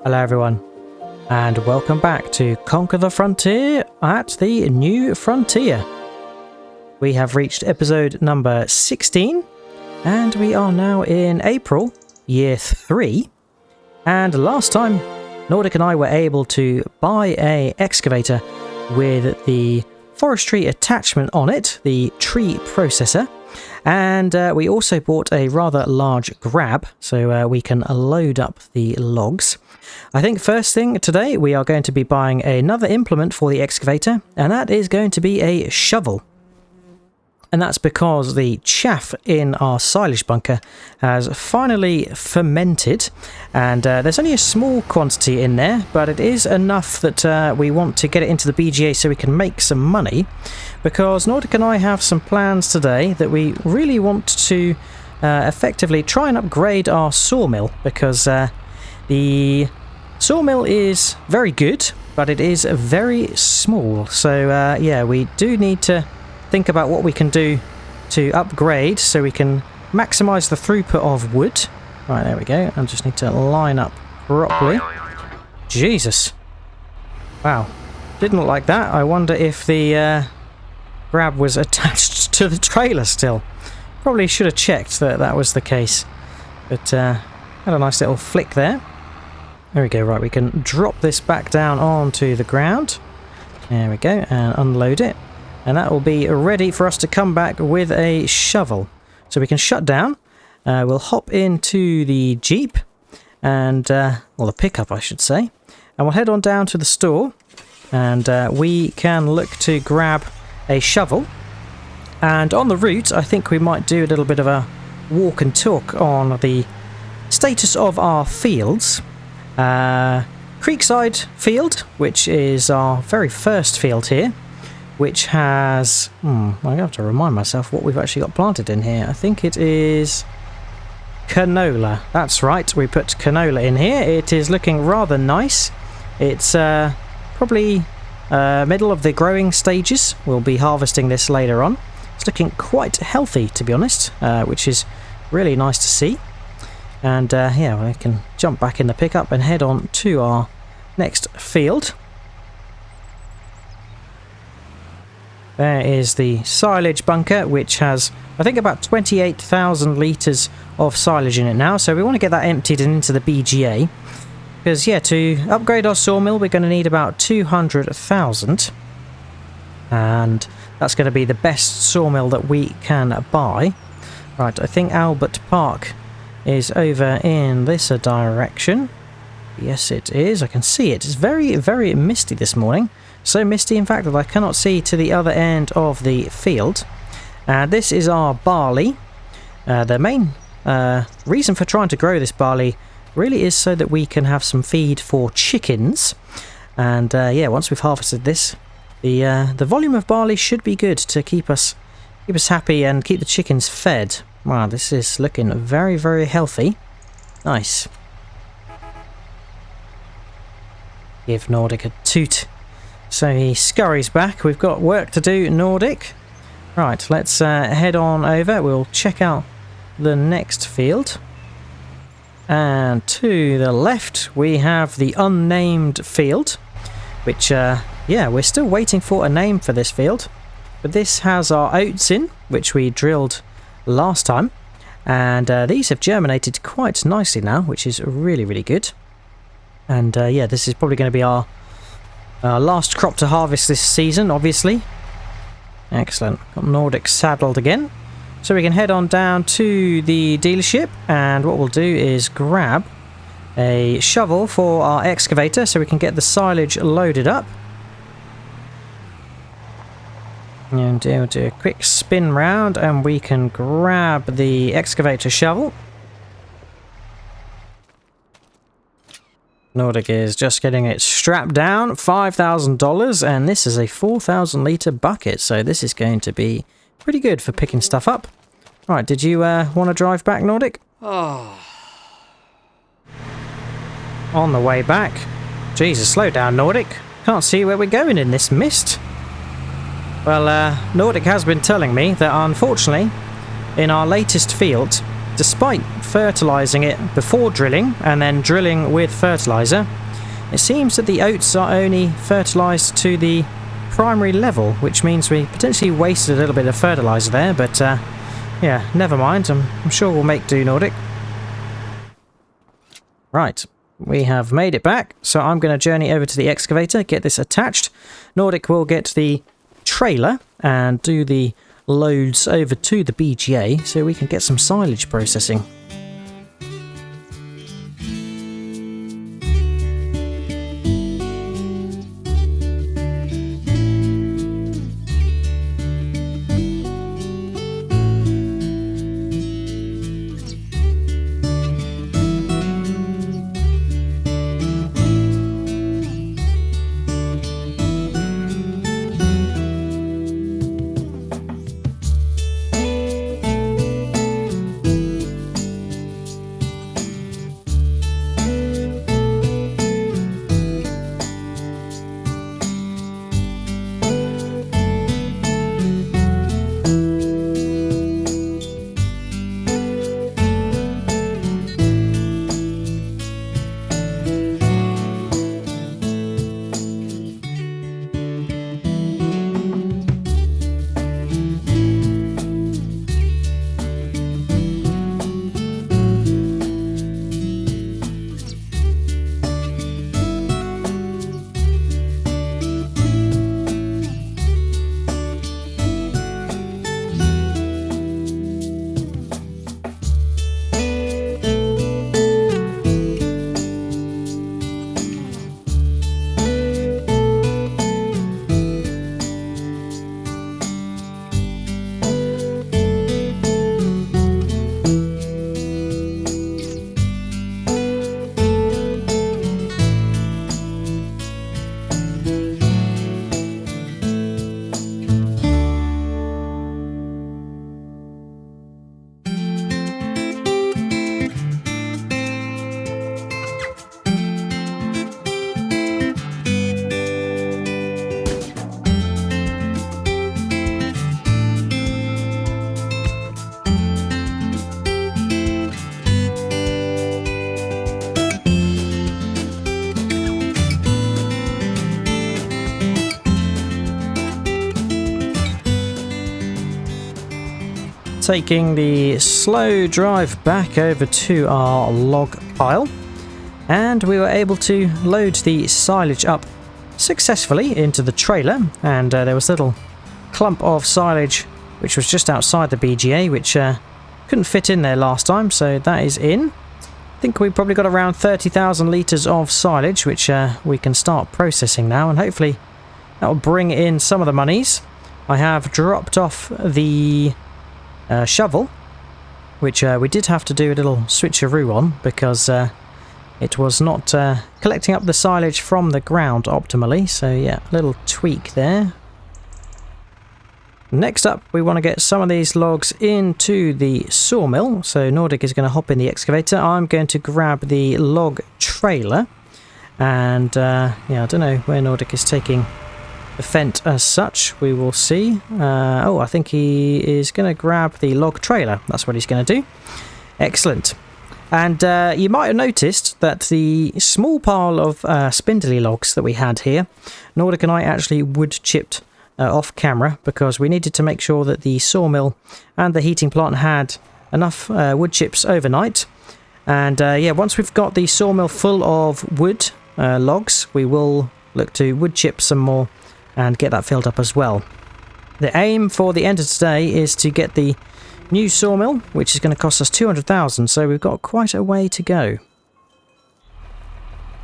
Hello everyone, and welcome back to Conquer the Frontier at the New Frontier. We have reached episode number 16, and we are now in April, year 3. And last time, Nordic and I were able to buy a excavator with the forestry attachment on it, the tree processor. And we also bought a rather large grab, so we can load up the logs. I think first thing today we are going to be buying another implement for the excavator, and that is going to be a shovel. And that's because the chaff in our silage bunker has finally fermented, and there's only a small quantity in there, but it is enough that we want to get it into the BGA so we can make some money, because Nordic and I have some plans today that we really want to effectively try and upgrade our sawmill, because the sawmill is very good, but it is very small. So yeah, we do need to think about what we can do to upgrade so we can maximize the throughput of wood. Right, there we go. I just need to line up properly. Jesus. Wow. Didn't look like that. I wonder if the grab was attached to the trailer still. Probably should have checked that that was the case. But had a nice little flick there. There we go. Right, we can drop this back down onto the ground. There we go, and unload it. And that will be ready for us to come back with a shovel. So we can shut down. We'll hop into the Jeep, and or the pickup I should say. And we'll head on down to the store, and we can look to grab a shovel. And on the route, I think we might do a little bit of a walk and talk on the status of our fields. Creekside field, which is our very first field here, which has... I have to remind myself what we've actually got planted in here. I think it is canola. That's right, we put canola in here. It is looking rather nice. It's probably middle of the growing stages. We'll be harvesting this later on. It's looking quite healthy, to be honest, which is really nice to see. And yeah, we can jump back in the pickup and head on to our next field. There is the silage bunker, which has, I think, about 28,000 litres of silage in it now. So we want to get that emptied and into the BGA. Because, yeah, to upgrade our sawmill, we're going to need about 200,000. And that's going to be the best sawmill that we can buy. Right, I think Albert Park is over in this direction. Yes, it is. I can see it. It's very, very misty this morning. So misty, in fact, that I cannot see to the other end of the field. This is our barley. The main reason for trying to grow this barley really is so that we can have some feed for chickens. And yeah, once we've harvested this, the volume of barley should be good to keep us happy and keep the chickens fed. Wow, this is looking very, very healthy. Nice. Give Nordic a toot. So he scurries back. We've got work to do, Nordic. Right, let's head on over. We'll check out the next field. And to the left, we have the unnamed field, which, yeah, we're still waiting for a name for this field. But this has our oats in, which we drilled last time. And these have germinated quite nicely now, which is really, really good. And yeah, this is probably going to be our last crop to harvest this season, obviously. Excellent. Got Nordic saddled again. So we can head on down to the dealership, and what we'll do is grab a shovel for our excavator so we can get the silage loaded up. And we'll do a quick spin round, and we can grab the excavator shovel. Nordic is just getting it strapped down, $5,000, and this is a 4,000 litre bucket, so this is going to be pretty good for picking stuff up. Right, did you want to drive back, Nordic? Oh. On the way back. Jesus, slow down, Nordic. Can't see where we're going in this mist. Well, Nordic has been telling me that unfortunately, in our latest field, despite fertilising it before drilling and then drilling with fertiliser, it seems that the oats are only fertilised to the primary level, which means we potentially wasted a little bit of fertiliser there, but yeah, never mind, I'm sure we'll make do, Nordic. Right, we have made it back, so I'm going to journey over to the excavator, get this attached. Nordic will get the trailer and do the loads over to the BGA so we can get some silage processing. Taking the slow drive back over to our log pile, and we were able to load the silage up successfully into the trailer, and there was a little clump of silage which was just outside the BGA which couldn't fit in there last time, so that is in. I think we've probably got around 30,000 litres of silage which we can start processing now, and hopefully that will bring in some of the monies. I have dropped off the shovel, which we did have to do a little switcheroo on because it was not collecting up the silage from the ground optimally, so yeah, a little tweak there. Next up, we want to get some of these logs into the sawmill, so Nordic is going to hop in the excavator. I'm going to grab the log trailer, and yeah, I don't know where Nordic is taking the fent as such, we will see. Oh, I think he is going to grab the log trailer. That's what he's going to do. Excellent. And you might have noticed that the small pile of spindly logs that we had here, Nordic and I actually wood chipped off camera because we needed to make sure that the sawmill and the heating plant had enough wood chips overnight. And yeah, once we've got the sawmill full of wood logs, we will look to wood chip some more and get that filled up as well. The aim for the end of today is to get the new sawmill, which is going to cost us 200,000, so we've got quite a way to go.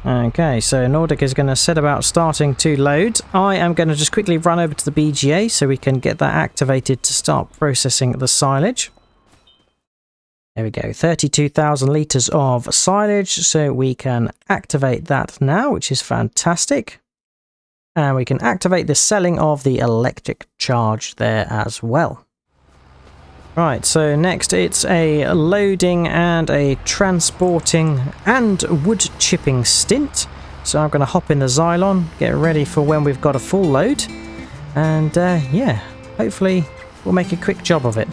Okay, so Nordic is going to set about starting to load. I am going to just quickly run over to the BGA so we can get that activated to start processing the silage. There we go, 32,000 litres of silage, so we can activate that now, which is fantastic. And we can activate the selling of the electric charge there as well. Right, so next it's a loading and a transporting and wood chipping stint. So I'm going to hop in the Xylon, get ready for when we've got a full load. And yeah, hopefully we'll make a quick job of it.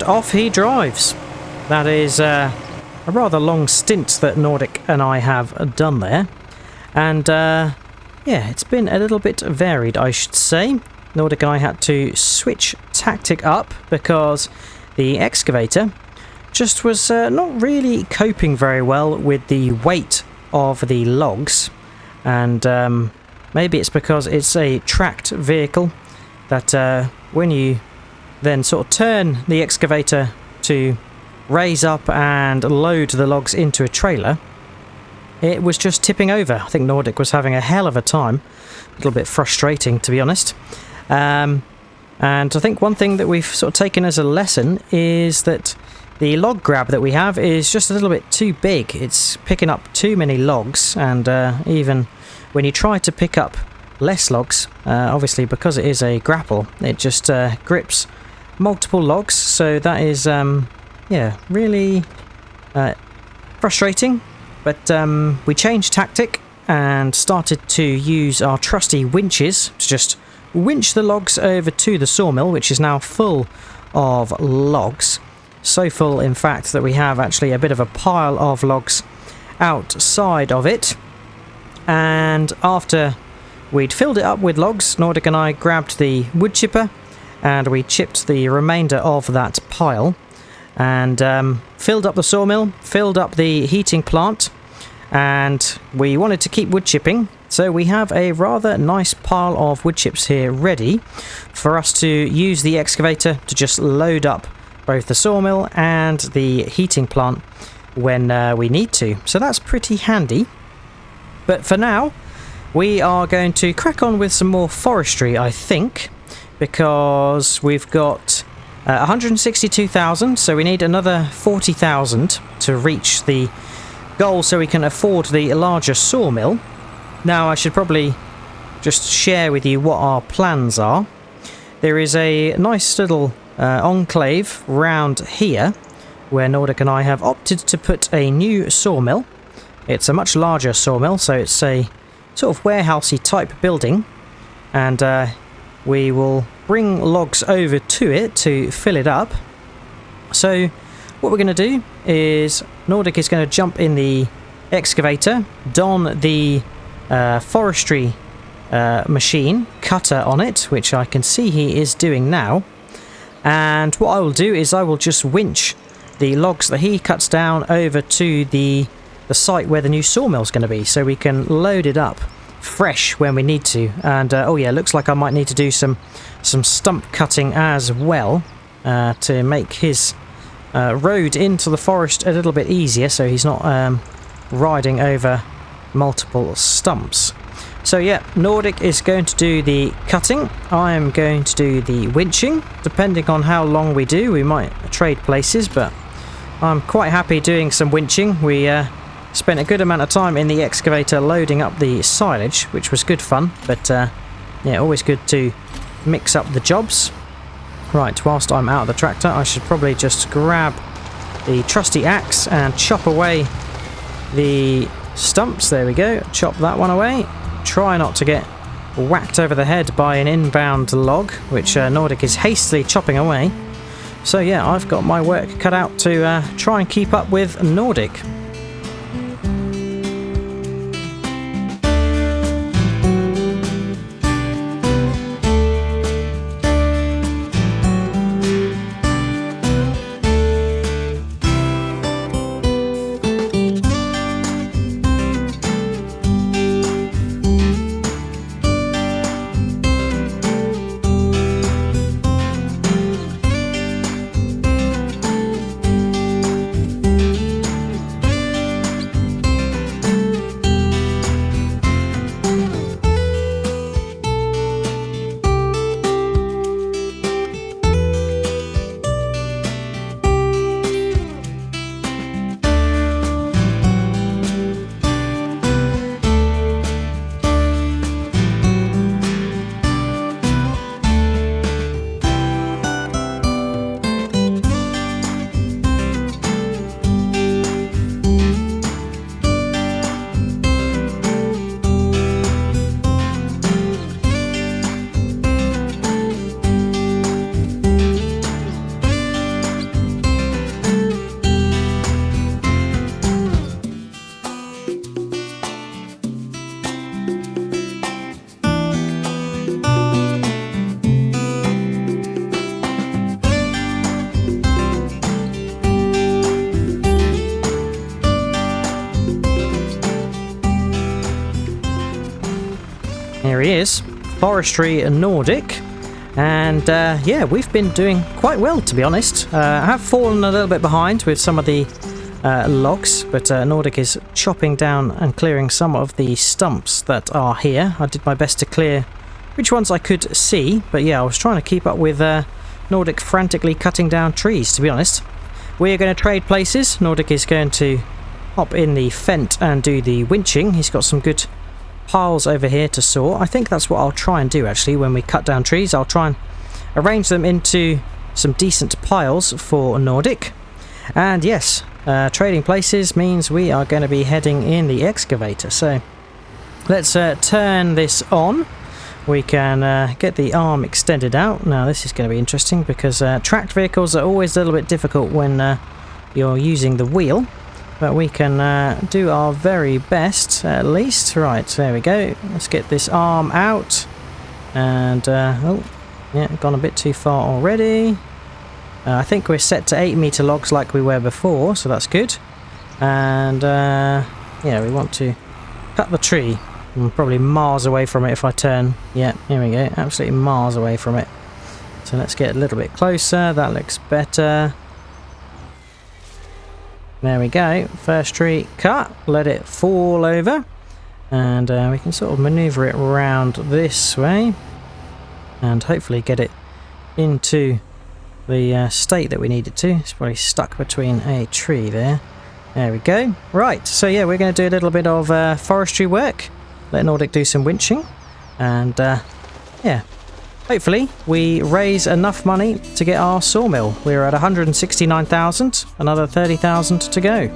off he drives. That is a rather long stint that Nordic and I have done there. And yeah, it's been a little bit varied, I should say. Nordic and I had to switch tactic up because the excavator just was not really coping very well with the weight of the logs. And maybe it's because it's a tracked vehicle that when you then sort of turn the excavator to raise up and load the logs into a trailer, it was just tipping over. I think Nordic was having a hell of a time. A little bit frustrating, to be honest. And I think one thing that we've sort of taken as a lesson is that the log grab that we have is just a little bit too big. It's picking up too many logs, and even when you try to pick up less logs, obviously because it is a grapple, it just grips multiple logs. So that is, yeah, really frustrating. But we changed tactic and started to use our trusty winches to just winch the logs over to the sawmill, which is now full of logs. So full, in fact, that we have actually a bit of a pile of logs outside of it. And after we'd filled it up with logs, Nordic and I grabbed the wood chipper and we chipped the remainder of that pile and filled up the sawmill, filled up the heating plant, and we wanted to keep wood chipping. So we have a rather nice pile of wood chips here ready for us to use the excavator to just load up both the sawmill and the heating plant when we need to. So that's pretty handy. But for now, we are going to crack on with some more forestry, I think, because we've got 162,000, so we need another 40,000 to reach the goal so we can afford the larger sawmill. Now, I should probably just share with you what our plans are. There is a nice little enclave round here where Nordic and I have opted to put a new sawmill. It's a much larger sawmill, so it's a sort of warehousey type building, and we will bring logs over to it to fill it up. So what we're going to do is Nordic is going to jump in the excavator, don the forestry machine cutter on it, which I can see he is doing now. And what I will do is I will just winch the logs that he cuts down over to the site where the new sawmill is going to be, so we can load it up fresh when we need to. And oh yeah, looks like I might need to do some stump cutting as well to make his road into the forest a little bit easier, so he's not riding over multiple stumps. So yeah, Nordic is going to do the cutting. I am going to do the winching. Depending on how long we do, we might trade places, but I'm quite happy doing some winching. We spent a good amount of time in the excavator loading up the silage, which was good fun, but yeah, always good to mix up the jobs. Right, whilst I'm out of the tractor, I should probably just grab the trusty axe and chop away the stumps. There we go, chop that one away. Try not to get whacked over the head by an inbound log, which Nordic is hastily chopping away. So yeah, I've got my work cut out to try and keep up with Nordic. Here he is, Forestry Nordic. And yeah, we've been doing quite well, to be honest. I have fallen a little bit behind with some of the logs, but Nordic is chopping down and clearing some of the stumps that are here. I did my best to clear which ones I could see, but yeah, I was trying to keep up with Nordic frantically cutting down trees, to be honest. We're going to trade places. Nordic is going to hop in the fent and do the winching. He's got some good piles over here to saw. I think that's what I'll try and do actually when we cut down trees. I'll try and arrange them into some decent piles for Nordic. And yes, trading places means we are going to be heading in the excavator. So let's turn this on. We can get the arm extended out. Now this is going to be interesting because tracked vehicles are always a little bit difficult when you're using the wheel. But we can do our very best at least. Right, there we go. Let's get this arm out. And, oh, yeah, gone a bit too far already. I think we're set to 8 meter logs like we were before, so that's good. And, yeah, we want to cut the tree. I'm probably miles away from it if I turn. Yeah, here we go. Absolutely miles away from it. So let's get a little bit closer. That looks better. There we go. First tree cut. Let it fall over. And we can sort of maneuver it around this way. And hopefully get it into the state that we need it to. It's probably stuck between a tree there. There we go. Right, so yeah, we're going to do a little bit of forestry work. Let Nordic do some winching. And yeah, hopefully we raise enough money to get our sawmill. We're at 169,000, another 30,000 to go.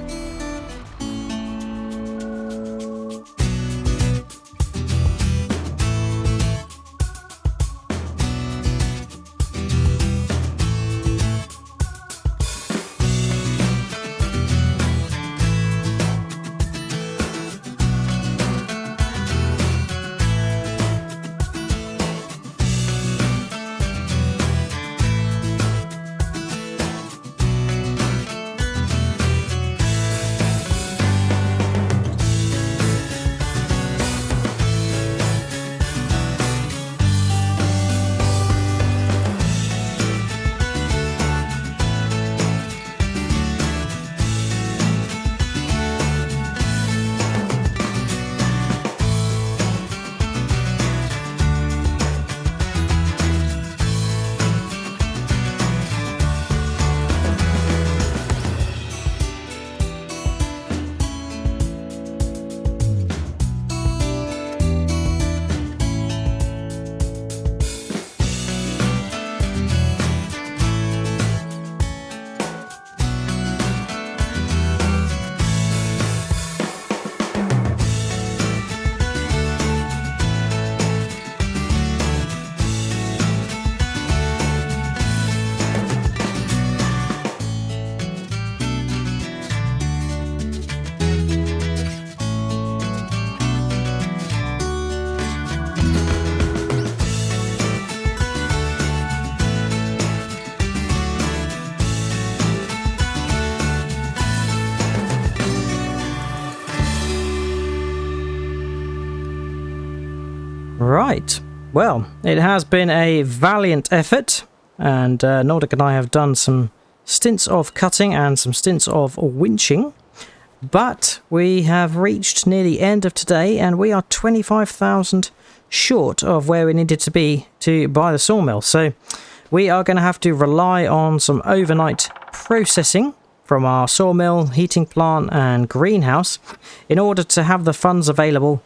Right, well, it has been a valiant effort, and Nordic and I have done some stints of cutting and some stints of winching, but we have reached near the end of today and we are 25,000 short of where we needed to be to buy the sawmill. So we are going to have to rely on some overnight processing from our sawmill, heating plant and greenhouse in order to have the funds available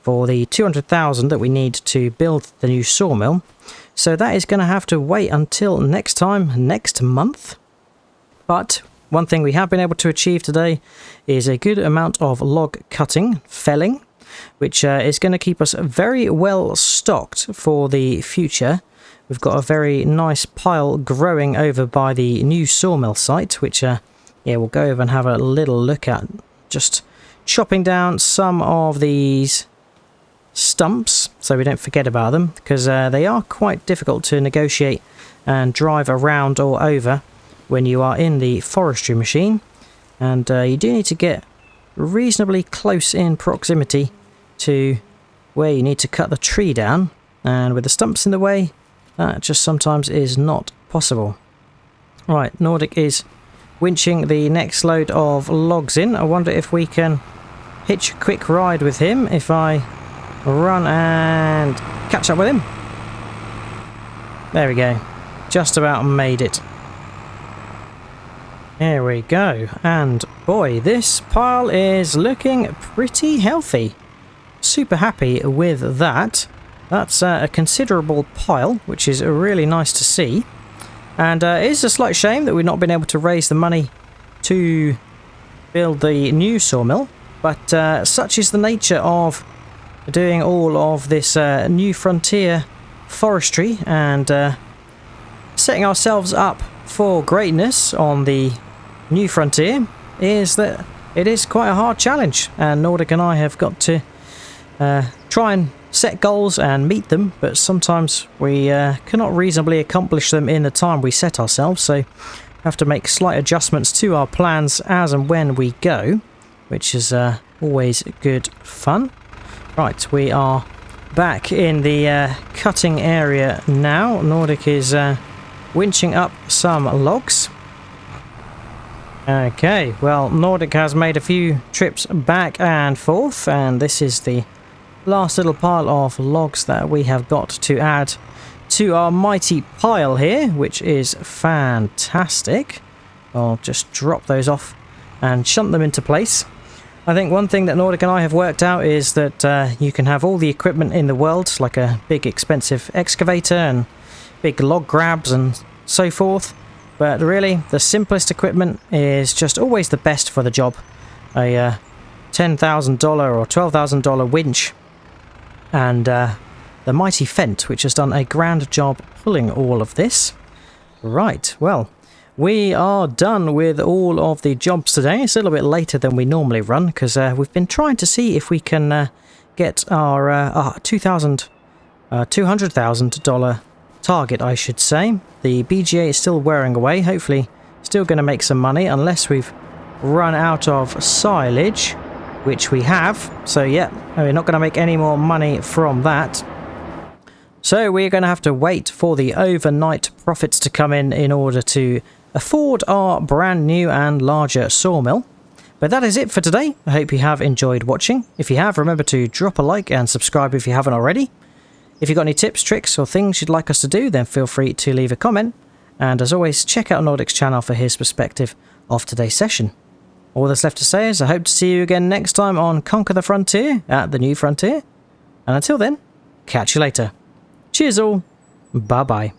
for the 200,000 that we need to build the new sawmill. So that is going to have to wait until next time, next month. But one thing we have been able to achieve today is a good amount of log cutting, felling, which is going to keep us very well stocked for the future. We've got a very nice pile growing over by the new sawmill site, which yeah, we'll go over and have a little look at. Just chopping down some of these stumps so we don't forget about them, because they are quite difficult to negotiate and drive around or over when you are in the forestry machine, and you do need to get reasonably close in proximity to where you need to cut the tree down, and with the stumps in the way, that just sometimes is not possible. Right, Nordic is winching the next load of logs in. I wonder if we can hitch a quick ride with him if I run and catch up with him. There we go. Just about made it. Here we go. And boy, this pile is looking pretty healthy. Super happy with that. That's a considerable pile, which is really nice to see. And it is a slight shame that we've not been able to raise the money to build the new sawmill. But such is the nature of doing all of this new frontier forestry and setting ourselves up for greatness on the new frontier, is that it is quite a hard challenge, and Nordic and I have got to try and set goals and meet them, but sometimes we cannot reasonably accomplish them in the time we set ourselves, so have to make slight adjustments to our plans as and when we go, which is always good fun. Right, we are back in the cutting area now. Nordic is winching up some logs. Okay, well, Nordic has made a few trips back and forth, and this is the last little pile of logs that we have got to add to our mighty pile here, which is fantastic. I'll just drop those off and shunt them into place. I think one thing that Nordic and I have worked out is that you can have all the equipment in the world, like a big expensive excavator and big log grabs and so forth, but really the simplest equipment is just always the best for the job. A $10,000 or $12,000 winch and the mighty Fent, which has done a grand job pulling all of this. Right, well, we are done with all of the jobs today. It's a little bit later than we normally run because we've been trying to see if we can get our $200,000 target, I should say. The BGA is still wearing away, hopefully still going to make some money unless we've run out of silage, which we have. So yeah, we're not going to make any more money from that. So we're going to have to wait for the overnight profits to come in order to afford our brand new and larger sawmill. But that is it for today. I hope you have enjoyed watching. If you have, remember to drop a like and subscribe if you haven't already. If you've got any tips, tricks or things you'd like us to do, then feel free to leave a comment. And as always, check out Nordic's channel for his perspective of today's session. All that's left to say is I hope to see you again next time on Conquer the Frontier at the New Frontier. And until then, catch you later. Cheers all. Bye bye.